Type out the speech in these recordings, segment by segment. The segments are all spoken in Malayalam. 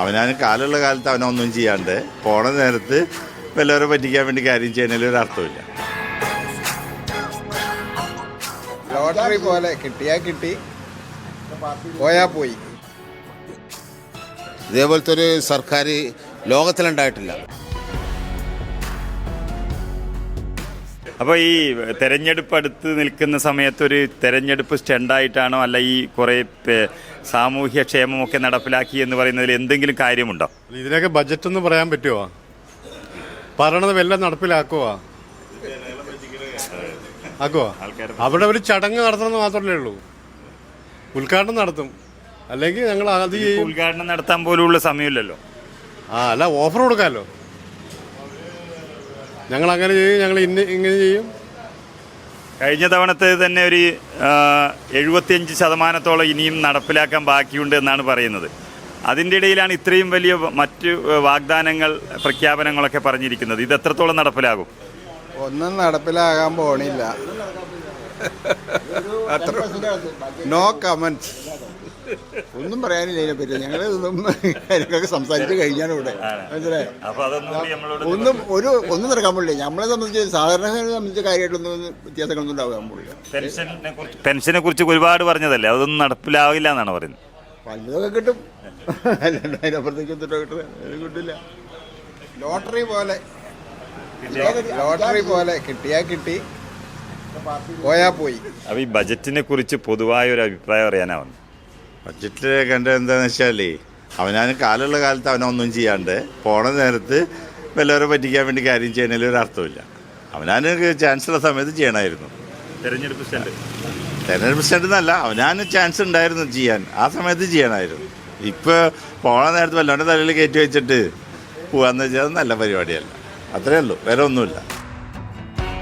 അവനാണ് കാലുള്ള കാലത്ത് അവനൊന്നും ചെയ്യാണ്ട് പോണ നേരത്ത് വല്ലവരെ പറ്റിക്കാൻ വേണ്ടി കാര്യം ചെയ്യുന്നതിൽ ഒരു അർത്ഥമില്ല. ലോട്ടറി പോലെ കിട്ടിയാ കിട്ടി, പോയാ പോയി. ഇതേപോലത്തെ ഒരു സർക്കാർ ലോകത്തിലുണ്ടായിട്ടില്ല. അപ്പോൾ ഈ തെരഞ്ഞെടുപ്പ് അടുത്ത് നിൽക്കുന്ന സമയത്ത് ഒരു തെരഞ്ഞെടുപ്പ് സ്റ്റണ്ടായിട്ടാണോ അല്ല ഈ കുറേ സാമൂഹ്യ ക്ഷേമമൊക്കെ നടപ്പിലാക്കി എന്ന് പറയുന്നതിൽ എന്തെങ്കിലും കാര്യമുണ്ടോ? ഇതിനൊക്കെ ബജറ്റ് ഒന്ന് പറയാൻ പറ്റുമോ? പറയണത് വല്ലതും നടപ്പിലാക്കുവാ അവിടെ ഒരു ചടങ്ങ് നടത്തണമെന്ന് മാത്രമല്ലേ ഉള്ളൂ. ഉദ്ഘാടനം നടത്തും, അല്ലെങ്കിൽ ഞങ്ങൾ അത് ഉദ്ഘാടനം നടത്താൻ പോലുള്ള സമയമില്ലല്ലോ. അല്ല ഓഫർ കൊടുക്കാമല്ലോ. ഞങ്ങൾ അങ്ങനെ ചെയ്യും, ഞങ്ങൾ ഇങ്ങനെ ചെയ്യും. കഴിഞ്ഞ തവണത്തെ തന്നെ ഒരു 75% ഇനിയും നടപ്പിലാക്കാൻ ബാക്കിയുണ്ട് എന്നാണ് പറയുന്നത്. അതിൻ്റെ ഇടയിലാണ് ഇത്രയും വലിയ മറ്റ് വാഗ്ദാനങ്ങൾ പ്രഖ്യാപനങ്ങളൊക്കെ പറഞ്ഞിരിക്കുന്നത്. ഇത് എത്രത്തോളം നടപ്പിലാകും? ഒന്നും നടപ്പിലാകാൻ പോണില്ല. No comments. ഒന്നും പറയാനില്ല ഇതിനെപ്പറ്റി. ഞങ്ങൾ കാര്യങ്ങളൊക്കെ സംസാരിച്ച് കഴിഞ്ഞാണ് ഇവിടെ. മനസ്സിലായോ? ഒന്നും നടക്കാൻ പോലില്ല. നമ്മളെ സംബന്ധിച്ച് സാധാരണക്കാരെ സംബന്ധിച്ച് കാര്യമായിട്ടൊന്നും വ്യത്യാസങ്ങളൊന്നും ഉണ്ടാകാൻ പോലില്ല. പെൻഷനെ കുറിച്ച് ഒരുപാട് പറഞ്ഞതല്ലേ, അതൊന്നും നടപ്പിലാവില്ല എന്നാണ് പറയുന്നത്. പലതൊക്കെ കിട്ടും, അതിനപ്പുറത്തേക്ക് കിട്ടില്ല. ലോട്ടറി പോലെ കിട്ടിയാ കിട്ടി, പോയാ പോയി. അപ്പോൾ ഈ ബജറ്റിനെ കുറിച്ച് പൊതുവായൊരു അഭിപ്രായം അറിയാനാവുന്നു. ബഡ്ജറ്റിൽ കണ്ടത് എന്താണെന്ന് വെച്ചാൽ അവനാണ് കാലുള്ള കാലത്ത് അവനൊന്നും ചെയ്യാണ്ട് പോണ നേരത്ത് വല്ലവരെ പറ്റിക്കാൻ വേണ്ടി കാര്യം ചെയ്യുന്നതിൽ ഒരു അർത്ഥമില്ല. അവനാണ് ചാൻസുള്ള സമയത്ത് ചെയ്യണമായിരുന്നു. തെരഞ്ഞെടുപ്പ് സ്റ്റണ്ട് എന്നല്ല, അവനാണ് ചാൻസ് ഉണ്ടായിരുന്നു ചെയ്യാൻ, ആ സമയത്ത് ചെയ്യണമായിരുന്നു. ഇപ്പോൾ പോണ നേരത്ത് വല്ലവൻ്റെ തലയിൽ കയറ്റി വെച്ചിട്ട് പോകാമെന്ന് വെച്ചാൽ അത് നല്ല പരിപാടിയല്ല. അത്രയേ ഉള്ളൂ, വേറെ ഒന്നുമില്ല.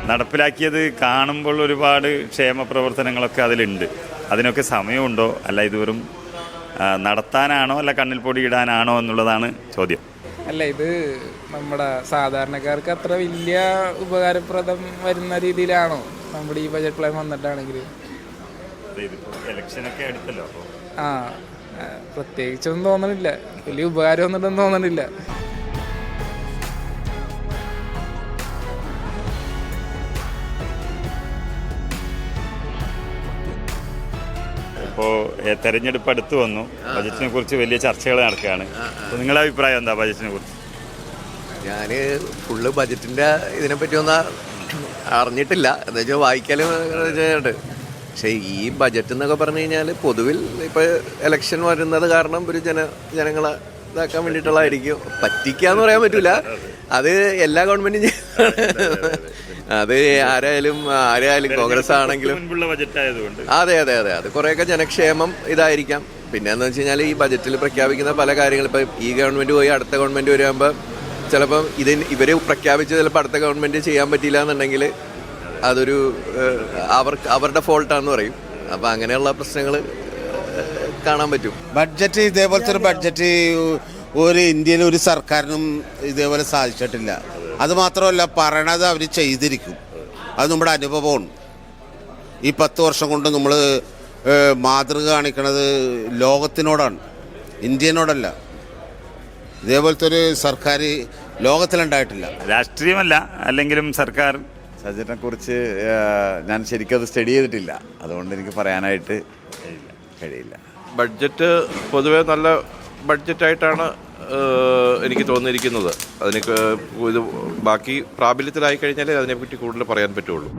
നടപ്പിലാക്കിയത് കാണുമ്പോൾ ഒരുപാട് ക്ഷേമ പ്രവർത്തനങ്ങളൊക്കെ അതിലുണ്ട്. അതിനൊക്കെ സമയമുണ്ടോ, അല്ല ഇത് വെറും നടത്താനാണോ അല്ല കണ്ണിൽ പൊടി ഇടാനാണോ എന്നുള്ളതാണ് ചോദ്യം. അല്ല, ഇത് നമ്മുടെ സാധാരണക്കാർക്ക് അത്ര വലിയ ഉപകാരപ്രദം വരുന്ന രീതിയിലാണോ നമ്മുടെ ഈ ബജറ്റ് പ്ലാൻ വന്നിട്ടാണെങ്കിൽ? ഇലക്ഷനൊക്കെ അടുത്തല്ലോ. പ്രത്യേകിച്ചൊന്നും തോന്നണില്ല, വലിയ ഉപകാരമൊന്നും തോന്നണില്ല. ഇപ്പോൾ തെരഞ്ഞെടുപ്പ് അടുത്ത് വന്നു, ബജറ്റിനെ കുറിച്ച് വലിയ ചർച്ചകൾ നടക്കുകയാണ്. അപ്പോൾ നിങ്ങളുടെ അഭിപ്രായം എന്താ ബജറ്റിനെ കുറിച്ച്? ഞാൻ ഫുള്ള് ബജറ്റിൻ്റെ ഇതിനെപ്പറ്റിയൊന്നും അറിഞ്ഞിട്ടില്ല. എന്താ വെച്ചാൽ വായിക്കാലും ഉണ്ട്. പക്ഷേ ഈ ബജറ്റ് എന്നൊക്കെ പറഞ്ഞു കഴിഞ്ഞാൽ പൊതുവിൽ ഇപ്പോൾ ഇലക്ഷൻ വരുന്നത് കാരണം ഒരു ജനങ്ങളെ ഇതാക്കാൻ വേണ്ടിയിട്ടുള്ളതായിരിക്കും. പറ്റിക്കാന്ന് പറയാൻ പറ്റില്ല, അത് എല്ലാ ഗവൺമെൻറ്റും അത് ആരായാലും കോൺഗ്രസ് ആണെങ്കിലും. അതെ അത് കുറേയൊക്കെ ജനക്ഷേമം ഇതായിരിക്കാം. പിന്നെ എന്ന് വെച്ച് കഴിഞ്ഞാൽ ഈ ബജറ്റിൽ പ്രഖ്യാപിക്കുന്ന പല കാര്യങ്ങളും ഇപ്പം ഈ ഗവൺമെൻറ് പോയി അടുത്ത ഗവൺമെൻറ് വരുമ്പോൾ ചിലപ്പം ഇവർ പ്രഖ്യാപിച്ച് ചിലപ്പോൾ അടുത്ത ഗവൺമെൻറ് ചെയ്യാൻ പറ്റിയില്ല എന്നുണ്ടെങ്കിൽ അതൊരു അവരുടെ ഫോൾട്ടാണെന്ന് പറയും. അപ്പം അങ്ങനെയുള്ള പ്രശ്നങ്ങൾ കാണാൻ പറ്റും. ബഡ്ജറ്റ് ഇതേപോലത്തെ ഒരു ബഡ്ജറ്റ് ഒരു ഇന്ത്യയിൽ ഒരു സർക്കാരിനും ഇതേപോലെ സാധിച്ചിട്ടില്ല. അതുമാത്രമല്ല, പറയണത് അവർ ചെയ്തിരിക്കും. അത് നമ്മുടെ അനുഭവമാണ്. ഈ 10 വർഷം കൊണ്ട് നമ്മൾ മാതൃക കാണിക്കണത് ലോകത്തിനോടാണ്, ഇന്ത്യനോടല്ല. ഇതേപോലത്തെ ഒരു സർക്കാർ ലോകത്തിലുണ്ടായിട്ടില്ല. രാഷ്ട്രീയമല്ല, അല്ലെങ്കിലും സർക്കാർ ബജറ്റിനെ കുറിച്ച് ഞാൻ ശരിക്കും അത് സ്റ്റഡി ചെയ്തിട്ടില്ല, അതുകൊണ്ട് എനിക്ക് പറയാനായിട്ട് കഴിയില്ല. ബഡ്ജറ്റ് പൊതുവേ നല്ല ബഡ്ജറ്റായിട്ടാണ് എനിക്ക് തോന്നിയിരിക്കുന്നത്. അതിനൊക്കെ ഇത് ബാക്കി പ്രാബല്യത്തിലായി കഴിഞ്ഞാലേ അതിനെപ്പറ്റി കൂടുതൽ പറയാൻ പറ്റുള്ളൂ.